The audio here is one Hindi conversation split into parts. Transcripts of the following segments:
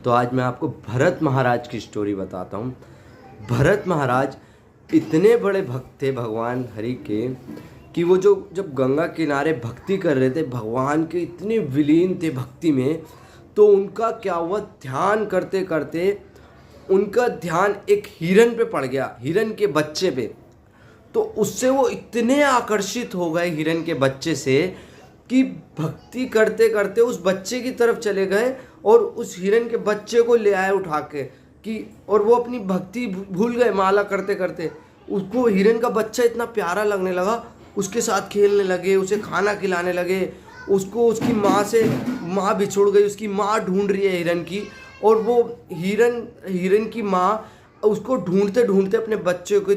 तो आज मैं आपको भरत महाराज की स्टोरी बताता हूँ। भरत महाराज इतने बड़े भक्त थे भगवान हरि के कि वो जब गंगा किनारे भक्ति कर रहे थे, भगवान के इतने विलीन थे भक्ति में, तो उनका क्या हुआ, ध्यान करते करते उनका ध्यान एक हिरन पे पड़ गया, हिरन के बच्चे पे। तो उससे वो इतने आकर्षित हो गए हिरन के बच्चे से कि भक्ति करते करते उस बच्चे की तरफ चले गए और उस हिरन के बच्चे को ले आए उठा के कि, और वो अपनी भक्ति भूल गए। माला करते करते उसको हिरन का बच्चा इतना प्यारा लगने लगा, उसके साथ खेलने लगे, उसे खाना खिलाने लगे। उसको उसकी माँ बिछुड़ गई, उसकी माँ ढूंढ रही है हिरन की, और वो हिरन की माँ उसको ढूंढते ढूंढते अपने बच्चे को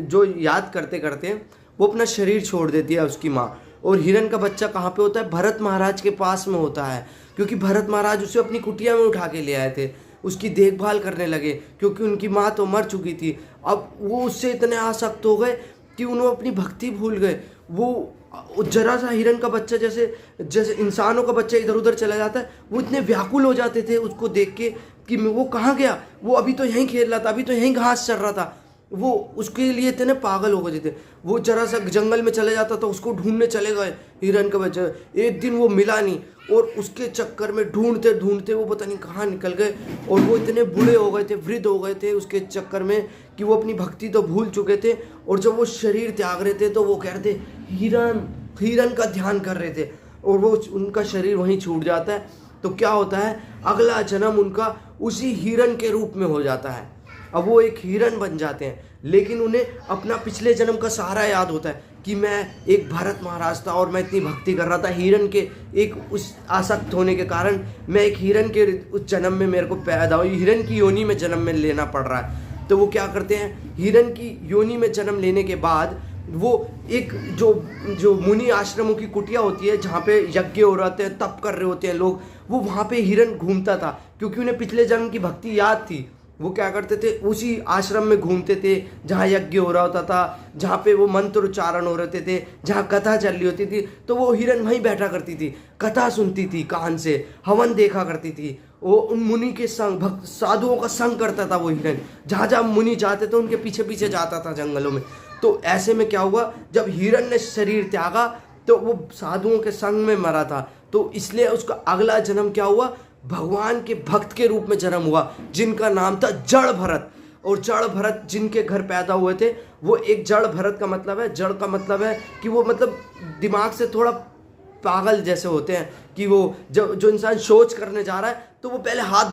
जो याद करते करते वो अपना शरीर छोड़ देती है उसकी माँ। और हिरन का बच्चा कहाँ पे होता है, भरत महाराज के पास में होता है, क्योंकि भरत महाराज उसे अपनी कुटिया में उठा के ले आए थे, उसकी देखभाल करने लगे, क्योंकि उनकी माँ तो मर चुकी थी। अब वो उससे इतने आसक्त हो गए कि उन्होंने अपनी भक्ति भूल गए। वो जरा सा हिरन का बच्चा जैसे इंसानों का बच्चा इधर उधर चला जाता है, वो इतने व्याकुल हो जाते थे उसको देख के कि वो कहाँ गया, वो अभी तो यहीं खेल रहा था, अभी तो यहीं घास चल रहा था। वो उसके लिए इतने पागल हो गए थे। वो जरा सा जंगल में चले जाता था, उसको ढूंढने चले गए हिरन का बच्चा। एक दिन वो मिला नहीं, और उसके चक्कर में ढूंढते ढूंढते वो पता नहीं कहाँ निकल गए, और वो इतने बूढ़े हो गए थे, वृद्ध हो गए थे उसके चक्कर में कि वो अपनी भक्ति तो भूल चुके थे। और जब वो शरीर त्याग रहे थे तो वो कह रहे थे हिरन का ध्यान कर रहे थे, और वो उनका शरीर वहीं छूट जाता है। तो क्या होता है, अगला जन्म उनका उसी हिरन के रूप में हो जाता है। अब वो एक हिरन बन जाते हैं, लेकिन उन्हें अपना पिछले जन्म का सहारा याद होता है कि मैं एक भरत महाराज था और मैं इतनी भक्ति कर रहा था। हिरन के एक उस आसक्त होने के कारण मैं एक हिरन के उस जन्म में मेरे को पैदा हुई, हिरन की योनि में जन्म में लेना पड़ रहा है। तो वो क्या करते हैं, हिरन की योनि में जन्म लेने के बाद वो एक जो मुनि आश्रमों की कुटिया होती है, जहाँ पे यज्ञ हो रहे हैं, तप कर रहे होते हैं लोग, वो वहाँ पे हिरन घूमता था, क्योंकि उन्हें पिछले जन्म की भक्ति याद थी। वो क्या करते थे, उसी आश्रम में घूमते थे जहाँ यज्ञ हो रहा होता था, जहाँ पे वो मंत्र उच्चारण हो रहे थे, जहाँ कथा चल रही होती थी, तो वो हिरन वहीं बैठा करती थी, कथा सुनती थी, कान से हवन देखा करती थी। वो उन मुनि के संग, भक्त साधुओं का संग करता था वो हिरन। जहाँ जहाँ मुनि जाते थे उनके पीछे पीछे जाता था जंगलों में। तो ऐसे में क्या हुआ, जब हिरन ने शरीर त्यागा तो वो साधुओं के संग में मरा था, तो इसलिए उसका अगला जन्म क्या हुआ, भगवान के भक्त के रूप में जन्म हुआ, जिनका नाम था जड़ भरत। और जड़ भरत जिनके घर पैदा हुए थे, वो एक जड़ भरत का मतलब है, जड़ का मतलब है कि वो मतलब दिमाग से थोड़ा पागल जैसे होते हैं, कि वो जो इंसान सोच करने जा रहा है तो वो पहले हाथ